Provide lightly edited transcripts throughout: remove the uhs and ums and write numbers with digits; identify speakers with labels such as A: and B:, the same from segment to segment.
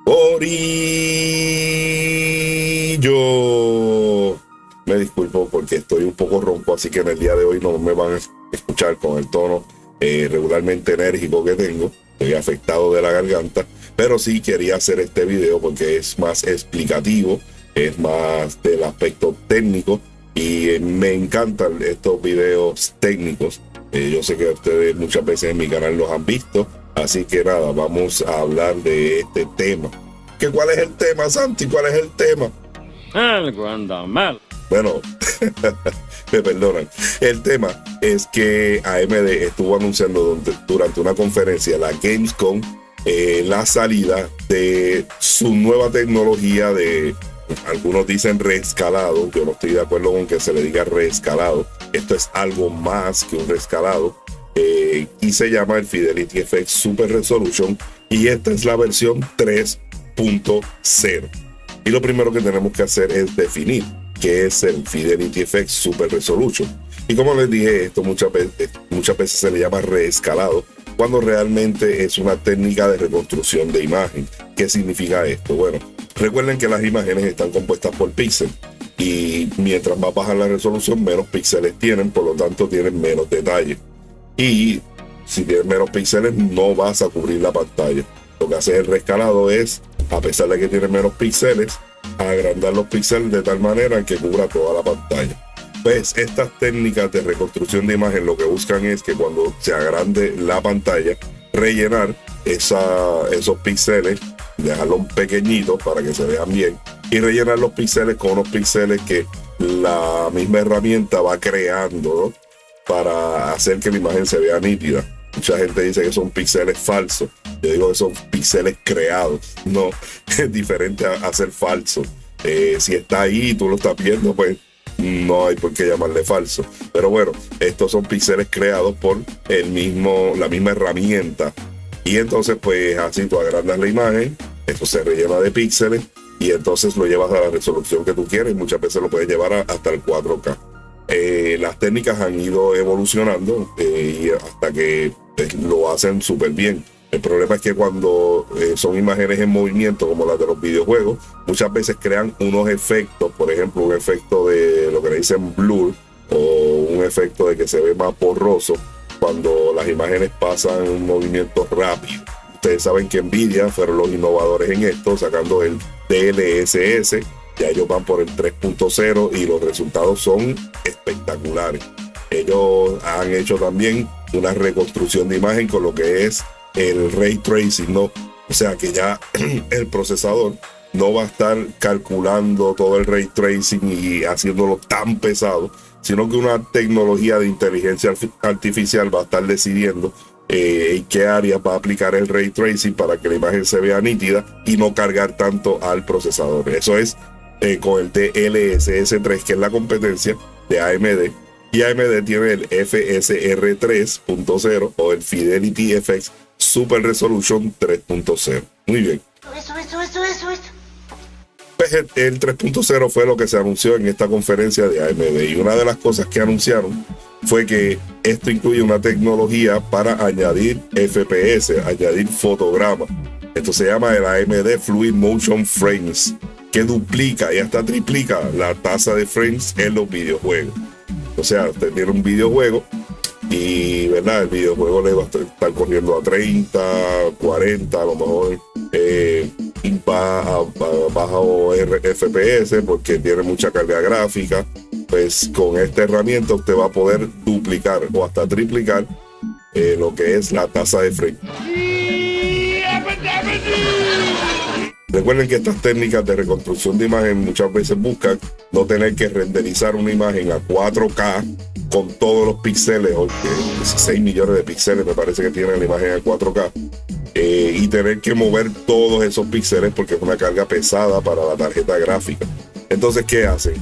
A: Corillo. Me disculpo porque estoy un poco ronco, así que en el día de hoy no me van a escuchar con el tono regularmente enérgico que tengo. Estoy afectado de la garganta, pero sí quería hacer este video porque es más explicativo, es más del aspecto técnico y me encantan estos videos técnicos. Yo sé que ustedes muchas veces en mi canal los han visto, así que nada, vamos a hablar de este tema. ¿Cuál es el tema, Santi? ¿Cuál es el tema?
B: Algo anda mal.
A: Bueno, me perdonan. El tema es que AMD estuvo anunciando durante una conferencia, la Gamescom, la salida de su nueva tecnología de, algunos dicen reescalado. Yo no estoy de acuerdo con que se le diga reescalado. Esto es algo más que un reescalado. Y se llama el Fidelity FX Super Resolution. Y esta es la versión 3.0. Y lo primero que tenemos que hacer es definir qué es el Fidelity FX Super Resolution. Y como les dije, esto muchas veces se le llama reescalado, cuando realmente es una técnica de reconstrucción de imagen. ¿Qué significa esto? Bueno, recuerden que las imágenes están compuestas por píxeles. Y mientras más baja la resolución, menos píxeles tienen, por lo tanto tienen menos detalle. Y si tienes menos píxeles, no vas a cubrir la pantalla. Lo que hace el reescalado es, a pesar de que tiene menos píxeles, agrandar los píxeles de tal manera que cubra toda la pantalla. Pues estas técnicas de reconstrucción de imagen lo que buscan es que cuando se agrande la pantalla, rellenar esos píxeles, dejarlos pequeñitos para que se vean bien y rellenar los píxeles con unos píxeles que la misma herramienta va creando, ¿no?, para hacer que la imagen se vea nítida. Mucha gente dice que son píxeles falsos. Yo digo que son píxeles creados. No, es diferente a ser falso. Si está ahí y tú lo estás viendo, pues no hay por qué llamarle falso. Pero bueno, estos son píxeles creados por la misma herramienta. Y entonces, pues así tú agrandas la imagen, esto se rellena de píxeles y entonces lo llevas a la resolución que tú quieres. Muchas veces lo puedes llevar hasta el 4K. Las técnicas han ido evolucionando y hasta que lo hacen súper bien. El problema es que cuando son imágenes en movimiento como las de los videojuegos, muchas veces crean unos efectos, por ejemplo un efecto de lo que le dicen blur o un efecto de que se ve más borroso cuando las imágenes pasan un movimiento rápido. Ustedes saben que Nvidia fueron los innovadores en esto, sacando el DLSS. Ya ellos van por el 3.0 y los resultados son espectaculares. Ellos han hecho también una reconstrucción de imagen con lo que es el ray tracing, ¿no? O sea que ya el procesador no va a estar calculando todo el ray tracing y haciéndolo tan pesado, sino que una tecnología de inteligencia artificial va a estar decidiendo en qué áreas va a aplicar el ray tracing para que la imagen se vea nítida y no cargar tanto al procesador. Eso es con el DLSS 3, que es la competencia de AMD. Y AMD tiene el FSR 3.0 o el Fidelity FX Super Resolution 3.0. Muy bien.
C: Eso.
A: Pues el 3.0 fue lo que se anunció en esta conferencia de AMD. Y una de las cosas que anunciaron fue que esto incluye una tecnología para añadir FPS, añadir fotogramas. Esto se llama el AMD Fluid Motion Frames, que duplica y hasta triplica la tasa de frames en los videojuegos. O sea, usted tiene un videojuego y, ¿verdad?, el videojuego le va a estar corriendo a 30, 40, a lo mejor bajo FPS porque tiene mucha carga gráfica. Pues con esta herramienta usted va a poder duplicar o hasta triplicar lo que es la tasa de frame. Recuerden que estas técnicas de reconstrucción de imagen muchas veces buscan no tener que renderizar una imagen a 4K con todos los píxeles, o 16 millones de píxeles me parece que tiene la imagen a 4K, y tener que mover todos esos píxeles porque es una carga pesada para la tarjeta gráfica. Entonces, ¿qué hacen?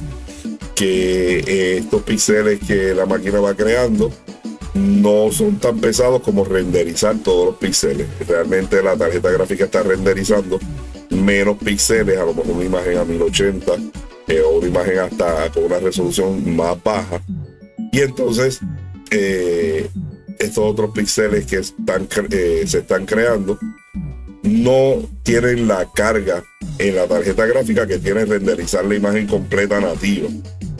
A: Que estos píxeles que la máquina va creando no son tan pesados como renderizar todos los píxeles. Realmente la tarjeta gráfica está renderizando menos píxeles, a lo mejor una imagen a 1080 o una imagen hasta con una resolución más baja. Y entonces estos otros píxeles que se están creando no tienen la carga en la tarjeta gráfica que tiene renderizar la imagen completa nativa,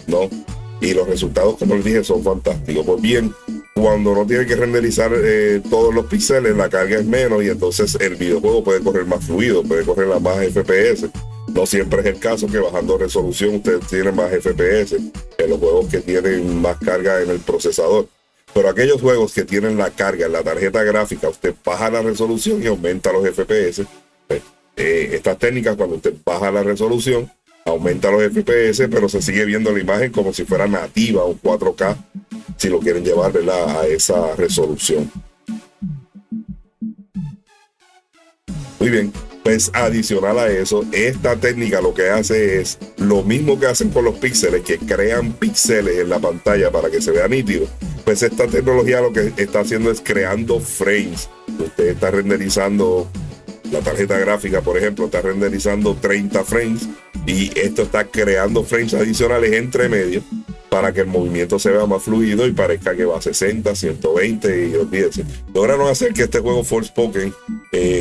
A: ¿no? Y los resultados, como les dije, son fantásticos. Pues bien, cuando no tiene que renderizar todos los píxeles, la carga es menos y entonces el videojuego puede correr más fluido, puede correr a más FPS. No siempre es el caso que bajando resolución ustedes tienen más FPS en los juegos que tienen más carga en el procesador. Pero aquellos juegos que tienen la carga en la tarjeta gráfica, usted baja la resolución y aumenta los FPS. Estas técnicas, cuando usted baja la resolución, aumenta los FPS, pero se sigue viendo la imagen como si fuera nativa o 4K, si lo quieren llevar, ¿verdad?, a esa resolución. Muy bien, pues adicional a eso, esta técnica lo que hace es lo mismo que hacen con los píxeles, que crean píxeles en la pantalla para que se vea nítido. Pues esta tecnología lo que está haciendo es creando frames. Usted está renderizando la tarjeta gráfica, por ejemplo, está renderizando 30 frames y esto está creando frames adicionales entre medio para que el movimiento se vea más fluido y parezca que va a 60, 120 y olvídense. Lograron hacer que este juego Forspoken,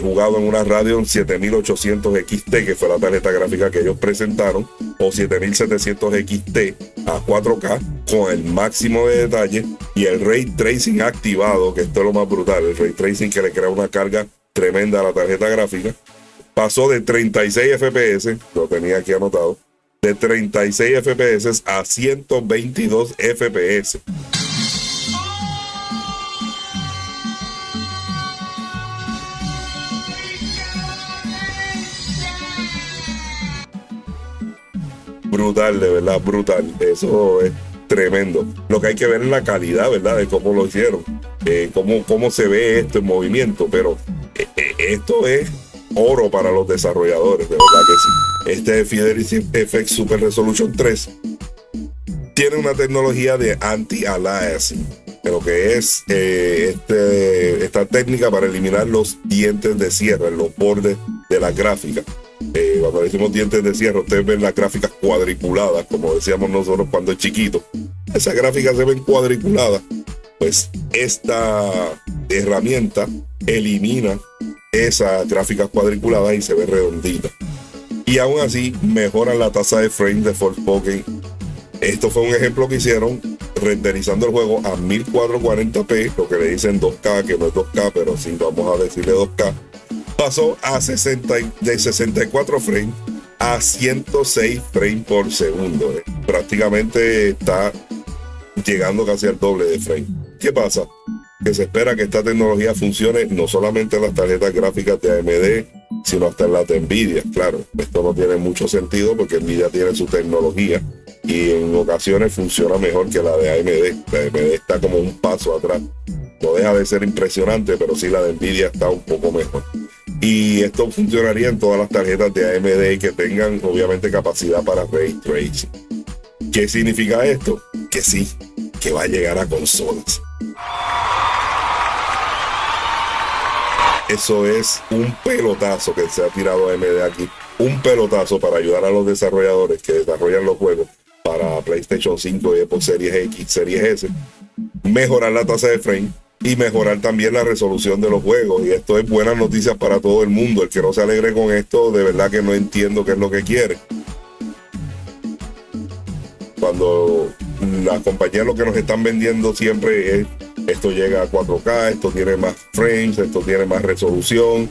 A: jugado en una Radeon 7800 XT, que fue la tarjeta gráfica que ellos presentaron, o 7700 XT a 4K, con el máximo de detalle y el Ray Tracing activado, que esto es lo más brutal, el Ray Tracing que le crea una carga tremenda a la tarjeta gráfica, pasó de 36 FPS, lo tenía aquí anotado, de 36 FPS a 122 FPS. Brutal, de verdad, brutal. Eso es tremendo. Lo que hay que ver es la calidad, ¿verdad?, de cómo lo hicieron, cómo se ve esto en movimiento, pero esto es oro para los desarrolladores, de verdad que sí. Este Fidelity FX Super Resolution 3 tiene una tecnología de anti-aliasing, lo que es esta técnica para eliminar los dientes de sierra en los bordes de la gráfica. Cuando decimos dientes de sierra, ustedes ven las gráficas cuadriculadas, como decíamos nosotros cuando es chiquito. Esas gráficas se ven cuadriculadas. Pues esta herramienta elimina esas gráficas cuadriculadas y se ve redondita. Y aún así mejora la tasa de frame de Forspoken. Esto fue un ejemplo que hicieron renderizando el juego a 1440p, lo que le dicen 2K, que no es 2K, pero sí vamos a decirle 2K. Pasó de 64 frames a 106 frames por segundo. Prácticamente está llegando casi al doble de frame. ¿Qué pasa? Que se espera que esta tecnología funcione no solamente en las tarjetas gráficas de AMD, sino hasta en las de Nvidia. Claro, esto no tiene mucho sentido porque Nvidia tiene su tecnología y en ocasiones funciona mejor que la de AMD. La de AMD está como un paso atrás. No deja de ser impresionante, pero sí la de Nvidia está un poco mejor. Y esto funcionaría en todas las tarjetas de AMD que tengan obviamente capacidad para Ray Tracing. ¿Qué significa esto? Que sí, que va a llegar a consolas. Eso es un pelotazo que se ha tirado AMD aquí. Un pelotazo para ayudar a los desarrolladores que desarrollan los juegos para PlayStation 5 y Xbox Series X, Series S. Mejorar la tasa de frame y mejorar también la resolución de los juegos. Y esto es buenas noticias para todo el mundo. El que no se alegre con esto, de verdad que no entiendo qué es lo que quiere. Cuando las compañías lo que nos están vendiendo siempre es: esto llega a 4K, esto tiene más frames, esto tiene más resolución,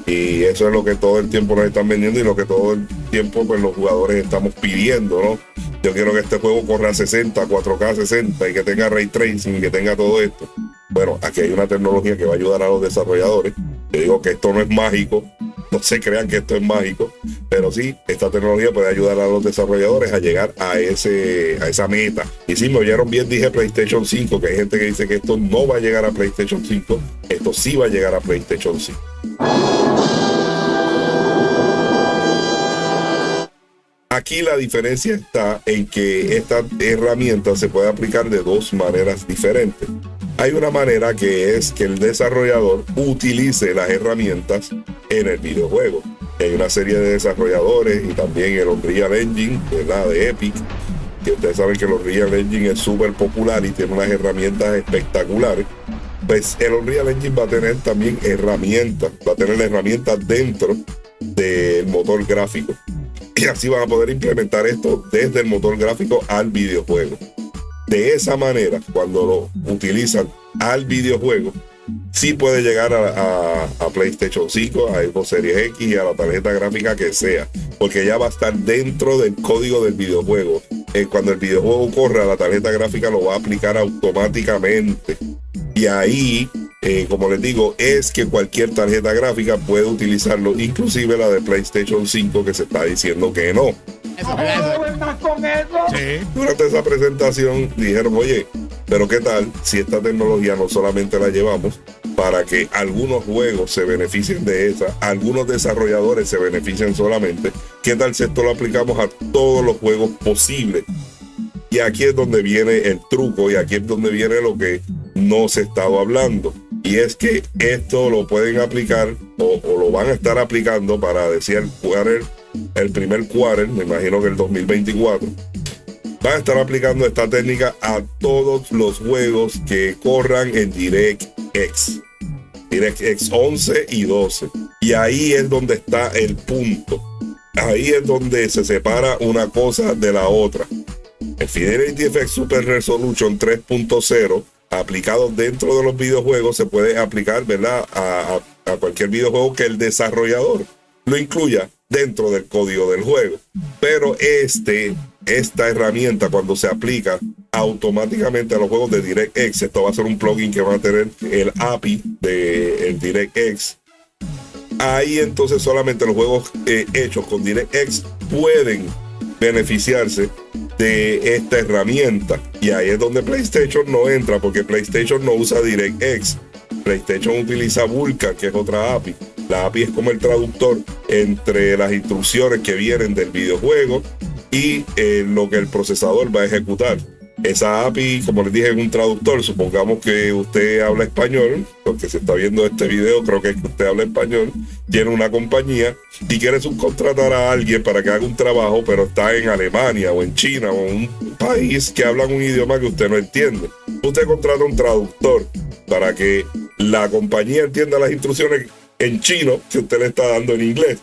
A: y eso es lo que todo el tiempo nos están vendiendo y lo que todo el tiempo pues los jugadores estamos pidiendo, ¿no? Yo quiero que este juego corra a 60, 4K 60 y que tenga Ray Tracing y que tenga todo esto. Bueno, aquí hay una tecnología que va a ayudar a los desarrolladores. Yo digo que esto no es mágico, no se crean que esto es mágico, pero sí, esta tecnología puede ayudar a los desarrolladores a llegar a esa meta. Y si me oyeron bien, dije PlayStation 5, que hay gente que dice que esto no va a llegar a PlayStation 5, esto sí va a llegar a PlayStation 5. Aquí la diferencia está en que esta herramienta se puede aplicar de dos maneras diferentes. Hay una manera que es que el desarrollador utilice las herramientas en el videojuego. Hay una serie de desarrolladores y también el Unreal Engine, ¿verdad?, de Epic, que ustedes saben que el Unreal Engine es súper popular y tiene unas herramientas espectaculares. pues el Unreal Engine va a tener también herramientas, va a tener herramientas dentro del motor gráfico. Y así van a poder implementar esto desde el motor gráfico al videojuego. De esa manera, cuando lo utilizan al videojuego, sí puede llegar a PlayStation 5, a Xbox Series X y a la tarjeta gráfica que sea, porque ya va a estar dentro del código del videojuego. Cuando el videojuego corra, la tarjeta gráfica lo va a aplicar automáticamente. Y ahí, como les digo, es que cualquier tarjeta gráfica puede utilizarlo, inclusive la de PlayStation 5, que se está diciendo que no.
C: Sí.
A: Durante esa presentación dijeron, oye, pero qué tal si esta tecnología no solamente la llevamos para que algunos juegos se beneficien de esa, algunos desarrolladores se beneficien solamente, qué tal si esto lo aplicamos a todos los juegos posibles. Y aquí es donde viene el truco, y aquí es donde viene lo que no se estaba hablando. Y es que esto lo pueden aplicar o lo van a estar aplicando para decir el primer quarter, me imagino que el 2024. Van a estar aplicando esta técnica a todos los juegos que corran en DirectX. DirectX 11 y 12. Y ahí es donde está el punto. Ahí es donde se separa una cosa de la otra. El Fidelity FX Super Resolution 3.0 aplicado dentro de los videojuegos se puede aplicar, ¿verdad?, a cualquier videojuego que el desarrollador lo incluya dentro del código del juego. Pero esta herramienta, cuando se aplica automáticamente a los juegos de DirectX, esto va a ser un plugin que va a tener el API del DirectX. Ahí entonces solamente los juegos hechos con DirectX pueden beneficiarse de esta herramienta. Y ahí es donde PlayStation no entra, porque PlayStation no usa DirectX. PlayStation utiliza Vulkan, que es otra API. La API es como el traductor entre las instrucciones que vienen del videojuego y lo que el procesador va a ejecutar. Esa API, como les dije, es un traductor. Supongamos que usted habla español, porque se está viendo este video, creo que es que usted habla español, tiene una compañía y quiere subcontratar a alguien para que haga un trabajo, pero está en Alemania o en China o en un país que hablan un idioma que usted no entiende. Usted contrata un traductor para que la compañía entienda las instrucciones en chino que usted le está dando en inglés.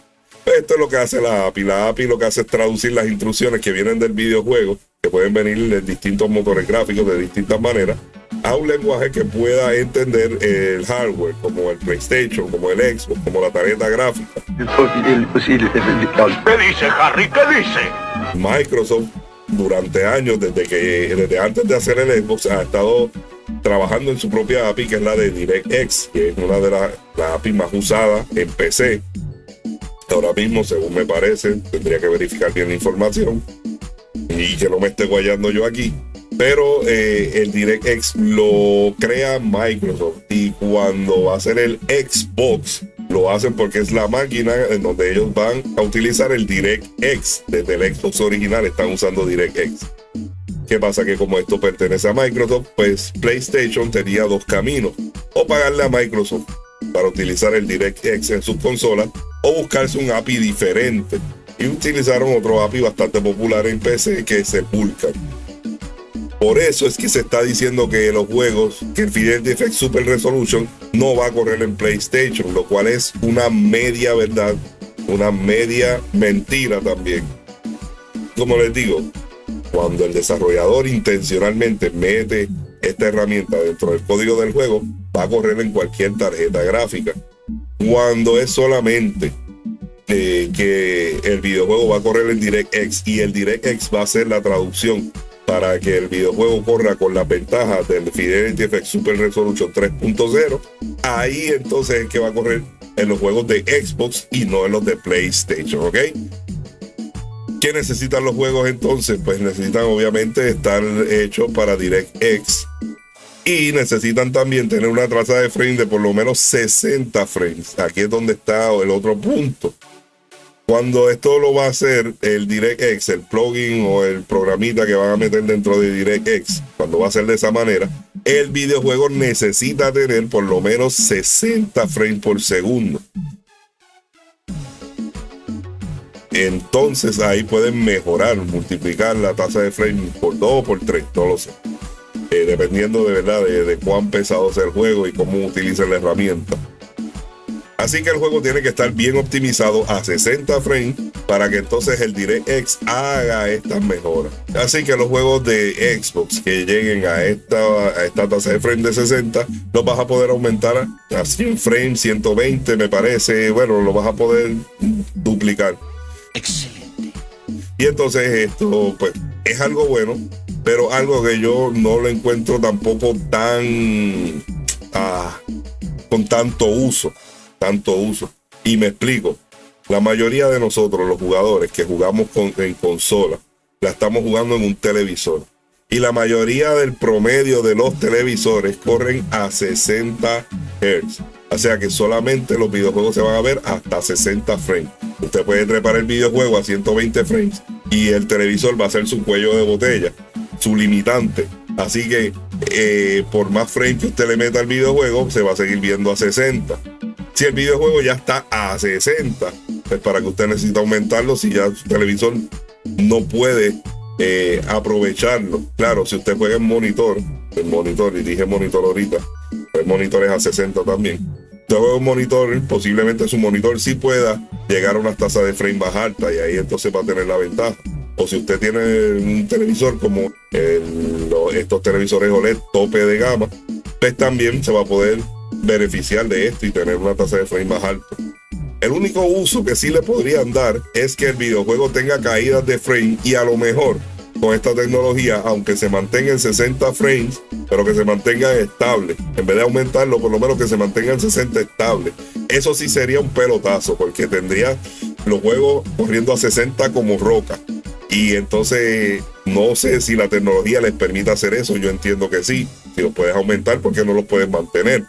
A: Esto es lo que hace la API. La API lo que hace es traducir las instrucciones que vienen del videojuego, que pueden venir de distintos motores gráficos de distintas maneras, a un lenguaje que pueda entender el hardware, como el PlayStation, como el Xbox, como la tarjeta gráfica.
C: ¿Qué dice, Harry? ¿Qué dice?
A: Microsoft, durante años, desde antes de hacer el Xbox, ha estado trabajando en su propia API, que es la de DirectX, que es una de las API más usadas en PC. Ahora mismo, según me parece, tendría que verificar bien la información y que no me esté guayando yo aquí, pero el DirectX lo crea Microsoft, y cuando va a ser el Xbox lo hacen porque es la máquina en donde ellos van a utilizar el DirectX. Desde el Xbox original están usando DirectX. ¿Qué pasa? Que como esto pertenece a Microsoft, pues PlayStation tenía dos caminos: o pagarle a Microsoft para utilizar el DirectX en sus consolas, o buscarse un API diferente. Y utilizaron otro API bastante popular en PC, que es el Vulkan. Por eso es que se está diciendo que los juegos, que el Fidelity FX Super Resolution no va a correr en PlayStation, lo cual es una media verdad, una media mentira también. Como les digo, cuando el desarrollador intencionalmente mete esta herramienta dentro del código del juego, va a correr en cualquier tarjeta gráfica. Cuando es solamente que el videojuego va a correr en DirectX, y el DirectX va a ser la traducción para que el videojuego corra con las ventajas del Fidelity FX Super Resolution 3.0, ahí entonces es que va a correr en los juegos de Xbox y no en los de PlayStation, ¿ok? ¿Qué necesitan los juegos entonces? Pues necesitan obviamente estar hechos para DirectX, y necesitan también tener una tasa de frame de por lo menos 60 frames. Aquí es donde está el otro punto. Cuando esto lo va a hacer el DirectX, el plugin o el programita que van a meter dentro de DirectX, cuando va a ser de esa manera, el videojuego necesita tener por lo menos 60 frames por segundo. Entonces ahí pueden mejorar, multiplicar la tasa de frame por 2 o por 3, no lo sé. dependiendo de verdad de cuán pesado sea el juego y cómo utilicen la herramienta. Así que el juego tiene que estar bien optimizado a 60 frames para que entonces el DirectX haga estas mejoras. Así que los juegos de Xbox que lleguen a esta tasa de frame de 60 los vas a poder aumentar a 100 frames, 120 me parece. Bueno, lo vas a poder duplicar.
C: Excelente.
A: Y entonces esto pues es algo bueno, pero algo que yo no lo encuentro tampoco tan con tanto uso. Y me explico. La mayoría de nosotros, los jugadores que jugamos en consola, la estamos jugando en un televisor. Y la mayoría del promedio de los televisores corren a 60 Hz. O sea que solamente los videojuegos se van a ver hasta 60 frames. Usted puede trepar el videojuego a 120 frames y el televisor va a ser su cuello de botella, su limitante. Así que por más frames que usted le meta al videojuego, se va a seguir viendo a 60. Si el videojuego ya está a 60, pues para que usted necesita aumentarlo si ya su televisor no puede aprovecharlo. Claro, si usted juega en monitor, y dije monitor ahorita, el monitor es a 60 también. Usted juega un monitor, posiblemente su monitor sí pueda llegar a unas tasas de frame más altas y ahí entonces va a tener la ventaja. O si usted tiene un televisor como estos televisores OLED tope de gama, pues también se va a poder beneficiar de esto y tener una tasa de frame más alta. El único uso que sí le podrían dar es que el videojuego tenga caídas de frame y a lo mejor con esta tecnología, aunque se mantenga en 60 frames, pero que se mantenga estable. En vez de aumentarlo, por lo menos que se mantenga en 60 estable. Eso sí sería un pelotazo, porque tendría los juegos corriendo a 60 como roca. Y entonces no sé si la tecnología les permite hacer eso. Yo entiendo que sí. Si los puedes aumentar, ¿por qué no los puedes mantener?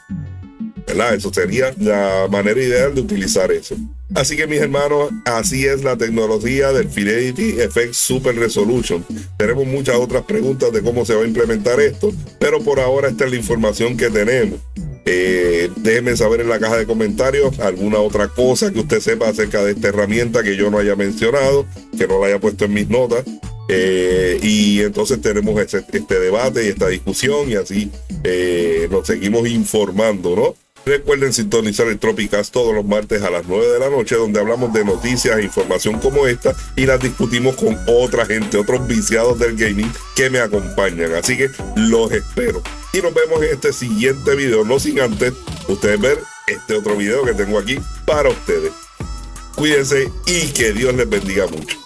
A: ¿Verdad? Eso sería la manera ideal de utilizar eso. Así que mis hermanos, así es la tecnología del Fidelity FX Super Resolution. Tenemos muchas otras preguntas de cómo se va a implementar esto, pero por ahora esta es la información que tenemos. Déjenme saber en la caja de comentarios alguna otra cosa que usted sepa acerca de esta herramienta que yo no haya mencionado, que no la haya puesto en mis notas. Y entonces tenemos este debate y esta discusión y así nos seguimos informando, ¿no? Recuerden sintonizar el Tropicast todos los martes a las 9 de la noche, donde hablamos de noticias e información como esta y las discutimos con otra gente, otros viciados del gaming que me acompañan. Así que los espero. Y nos vemos en este siguiente video, no sin antes ustedes ver este otro video que tengo aquí para ustedes. Cuídense y que Dios les bendiga mucho.